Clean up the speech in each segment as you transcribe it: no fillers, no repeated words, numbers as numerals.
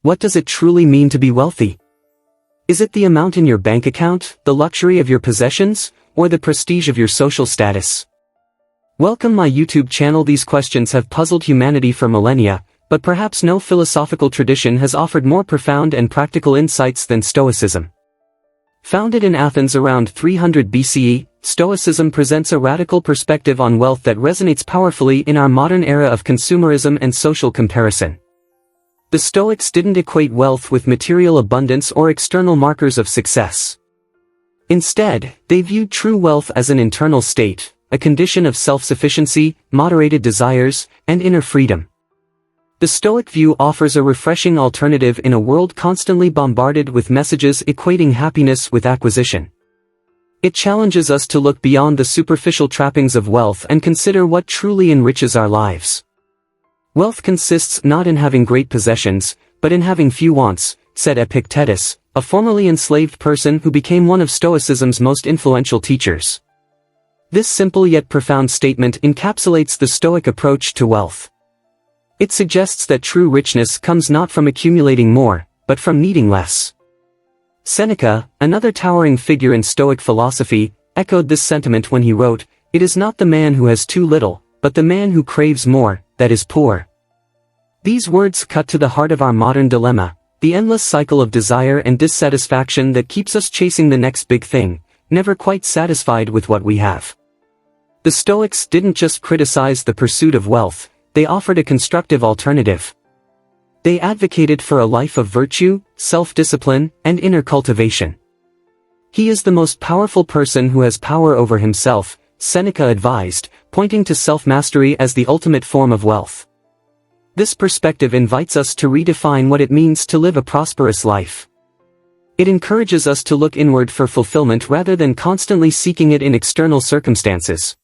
What does it truly mean to be wealthy? Is it the amount in your bank account, the luxury of your possessions, or the prestige of your social status? Welcome my YouTube channel. These questions have puzzled humanity for millennia, but perhaps no philosophical tradition has offered more profound and practical insights than Stoicism. Founded in Athens around 300 BCE, Stoicism presents a radical perspective on wealth that resonates powerfully in our modern era of consumerism and social comparison. The Stoics didn't equate wealth with material abundance or external markers of success. Instead, they viewed true wealth as an internal state, a condition of self-sufficiency, moderated desires, and inner freedom. The Stoic view offers a refreshing alternative in a world constantly bombarded with messages equating happiness with acquisition. It challenges us to look beyond the superficial trappings of wealth and consider what truly enriches our lives. Wealth consists not in having great possessions, but in having few wants, said Epictetus, a formerly enslaved person who became one of Stoicism's most influential teachers. This simple yet profound statement encapsulates the Stoic approach to wealth. It suggests that true richness comes not from accumulating more, but from needing less. Seneca, another towering figure in Stoic philosophy, echoed this sentiment when he wrote, "It is not the man who has too little, but the man who craves more, that is poor." These words cut to the heart of our modern dilemma, the endless cycle of desire and dissatisfaction that keeps us chasing the next big thing, never quite satisfied with what we have. The Stoics didn't just criticize the pursuit of wealth, they offered a constructive alternative. They advocated for a life of virtue, self-discipline, and inner cultivation. "He is the most powerful person who has power over himself," Seneca advised, pointing to self-mastery as the ultimate form of wealth. This perspective invites us to redefine what it means to live a prosperous life. It encourages us to look inward for fulfillment rather than constantly seeking it in external circumstances.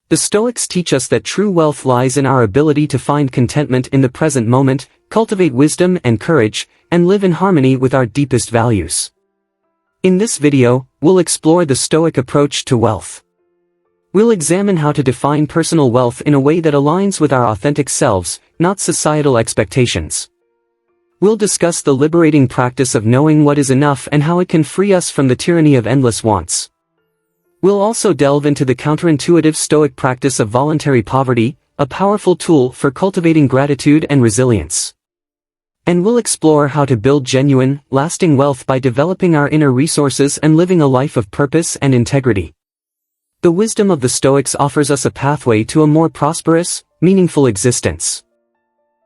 The Stoics teach us that true wealth lies in our ability to find contentment in the present moment, cultivate wisdom and courage, and live in harmony with our deepest values. In this video, we'll explore the Stoic approach to wealth. We'll examine how to define personal wealth in a way that aligns with our authentic selves, not societal expectations. We'll discuss the liberating practice of knowing what is enough and how it can free us from the tyranny of endless wants. We'll also delve into the counterintuitive Stoic practice of voluntary poverty, a powerful tool for cultivating gratitude and resilience. And we'll explore how to build genuine, lasting wealth by developing our inner resources and living a life of purpose and integrity. The wisdom of the Stoics offers us a pathway to a more prosperous, meaningful existence.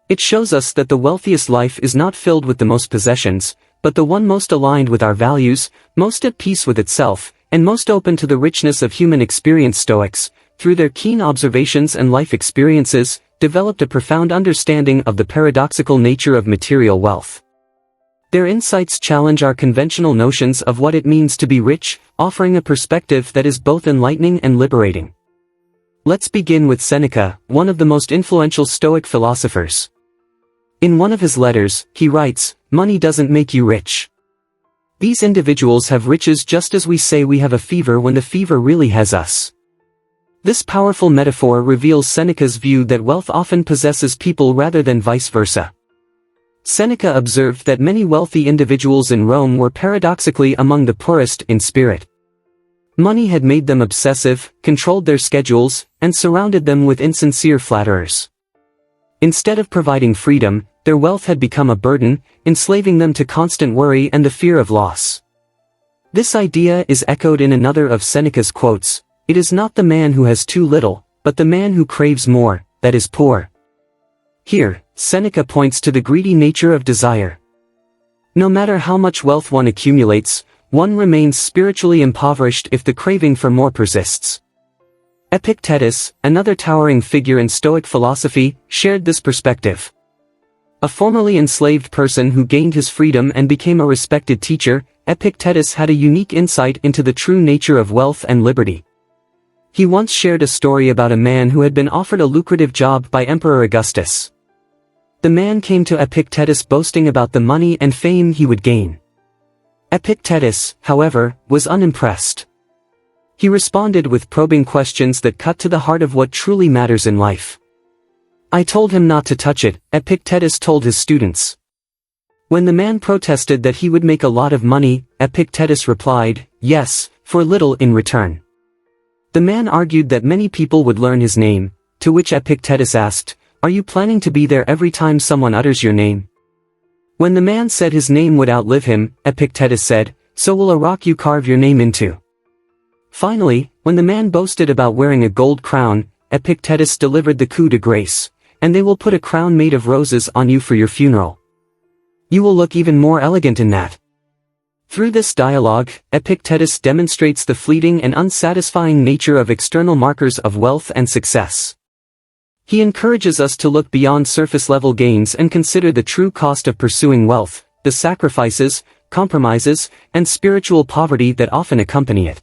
It shows us that the wealthiest life is not filled with the most possessions, but the one most aligned with our values, most at peace with itself, and most open to the richness of human experience. Stoics, through their keen observations and life experiences, developed a profound understanding of the paradoxical nature of material wealth. Their insights challenge our conventional notions of what it means to be rich, offering a perspective that is both enlightening and liberating. Let's begin with Seneca, one of the most influential Stoic philosophers. In one of his letters, he writes, "Money doesn't make you rich. These individuals have riches just as we say we have a fever when the fever really has us." This powerful metaphor reveals Seneca's view that wealth often possesses people rather than vice versa. Seneca observed that many wealthy individuals in Rome were paradoxically among the poorest in spirit. Money had made them obsessive, controlled their schedules, and surrounded them with insincere flatterers. Instead of providing freedom, their wealth had become a burden, enslaving them to constant worry and the fear of loss. This idea is echoed in another of Seneca's quotes, "It is not the man who has too little, but the man who craves more, that is poor." Here, Seneca points to the greedy nature of desire. No matter how much wealth one accumulates, one remains spiritually impoverished if the craving for more persists. Epictetus, another towering figure in Stoic philosophy, shared this perspective. A formerly enslaved person who gained his freedom and became a respected teacher, Epictetus had a unique insight into the true nature of wealth and liberty. He once shared a story about a man who had been offered a lucrative job by Emperor Augustus. The man came to Epictetus boasting about the money and fame he would gain. Epictetus, however, was unimpressed. He responded with probing questions that cut to the heart of what truly matters in life. "I told him not to touch it," Epictetus told his students. When the man protested that he would make a lot of money, Epictetus replied, "Yes, for little in return." The man argued that many people would learn his name, to which Epictetus asked, "Are you planning to be there every time someone utters your name?" When the man said his name would outlive him, Epictetus said, "So will a rock you carve your name into." Finally, when the man boasted about wearing a gold crown, Epictetus delivered the coup de grace, "And they will put a crown made of roses on you for your funeral. You will look even more elegant in that." Through this dialogue, Epictetus demonstrates the fleeting and unsatisfying nature of external markers of wealth and success. He encourages us to look beyond surface-level gains and consider the true cost of pursuing wealth, the sacrifices, compromises, and spiritual poverty that often accompany it.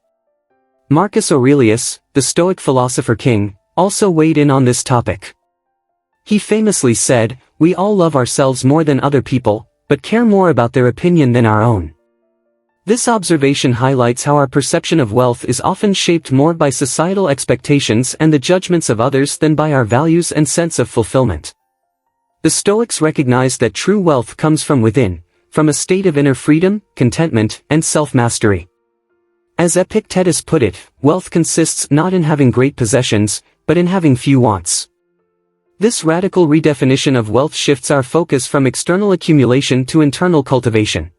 Marcus Aurelius, the Stoic philosopher king, also weighed in on this topic. He famously said, "We all love ourselves more than other people, but care more about their opinion than our own." This observation highlights how our perception of wealth is often shaped more by societal expectations and the judgments of others than by our values and sense of fulfillment. The Stoics recognize that true wealth comes from within, from a state of inner freedom, contentment, and self-mastery. As Epictetus put it, wealth consists not in having great possessions, but in having few wants. This radical redefinition of wealth shifts our focus from external accumulation to internal cultivation.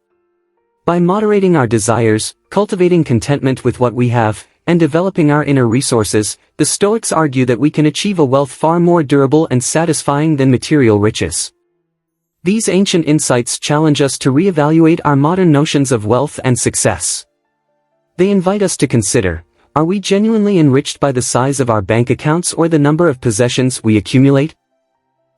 By moderating our desires, cultivating contentment with what we have, and developing our inner resources, the Stoics argue that we can achieve a wealth far more durable and satisfying than material riches. These ancient insights challenge us to reevaluate our modern notions of wealth and success. They invite us to consider, are we genuinely enriched by the size of our bank accounts or the number of possessions we accumulate?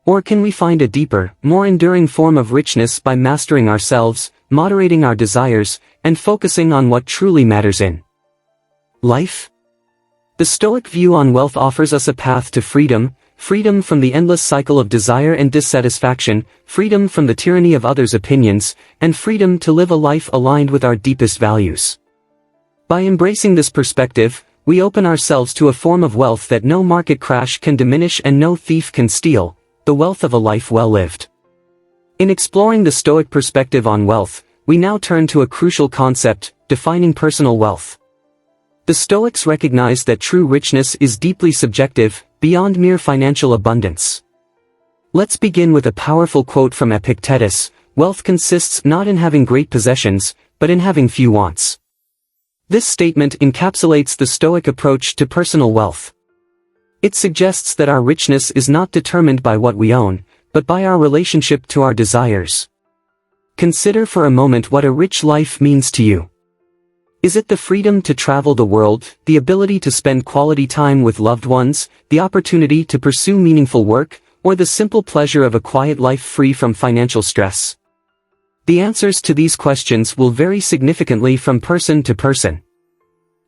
Or can we find a deeper, more enduring form of richness by mastering ourselves, moderating our desires, and focusing on what truly matters in life? The Stoic view on wealth offers us a path to freedom, freedom from the endless cycle of desire and dissatisfaction, freedom from the tyranny of others' opinions, and freedom to live a life aligned with our deepest values. By embracing this perspective, we open ourselves to a form of wealth that no market crash can diminish and no thief can steal, the wealth of a life well lived. In exploring the Stoic perspective on wealth, we now turn to a crucial concept, defining personal wealth. The Stoics recognize that true richness is deeply subjective, beyond mere financial abundance. Let's begin with a powerful quote from Epictetus: "Wealth consists not in having great possessions, but in having few wants." This statement encapsulates the Stoic approach to personal wealth. It suggests that our richness is not determined by what we own, but by our relationship to our desires. Consider for a moment what a rich life means to you. Is it the freedom to travel the world, the ability to spend quality time with loved ones, the opportunity to pursue meaningful work, or the simple pleasure of a quiet life free from financial stress? The answers to these questions will vary significantly from person to person.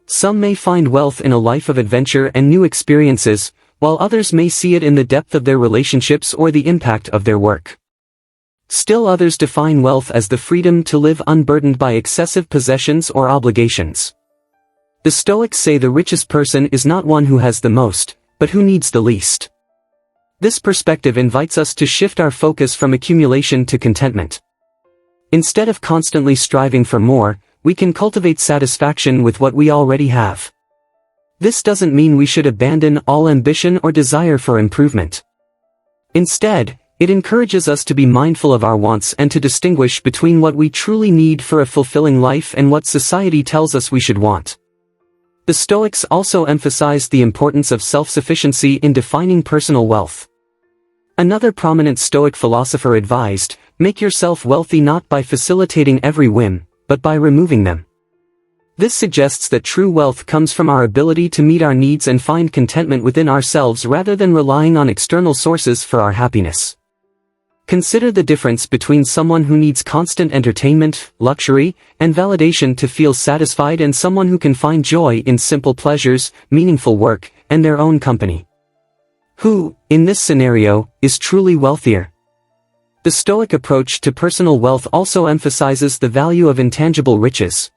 Some may find wealth in a life of adventure and new experiences, while others may see it in the depth of their relationships or the impact of their work. Still others define wealth as the freedom to live unburdened by excessive possessions or obligations. The Stoics say the richest person is not one who has the most, but who needs the least. This perspective invites us to shift our focus from accumulation to contentment. Instead of constantly striving for more, we can cultivate satisfaction with what we already have. This doesn't mean we should abandon all ambition or desire for improvement. Instead, it encourages us to be mindful of our wants and to distinguish between what we truly need for a fulfilling life and what society tells us we should want. The Stoics also emphasize the importance of self-sufficiency in defining personal wealth. Another prominent Stoic philosopher advised, "Make yourself wealthy not by facilitating every whim, but by removing them." This suggests that true wealth comes from our ability to meet our needs and find contentment within ourselves rather than relying on external sources for our happiness. Consider the difference between someone who needs constant entertainment, luxury, and validation to feel satisfied and someone who can find joy in simple pleasures, meaningful work, and their own company. Who, in this scenario, is truly wealthier? The Stoic approach to personal wealth also emphasizes the value of intangible riches.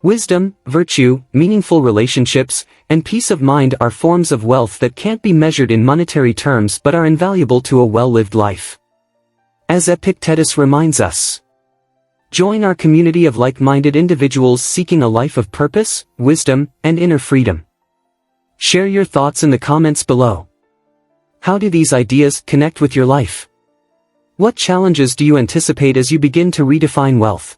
Wisdom, virtue, meaningful relationships, and peace of mind are forms of wealth that can't be measured in monetary terms but are invaluable to a well-lived life. As Epictetus reminds us. Join our community of like-minded individuals seeking a life of purpose, wisdom, and inner freedom. Share your thoughts in the comments below. How do these ideas connect with your life? What challenges do you anticipate as you begin to redefine wealth?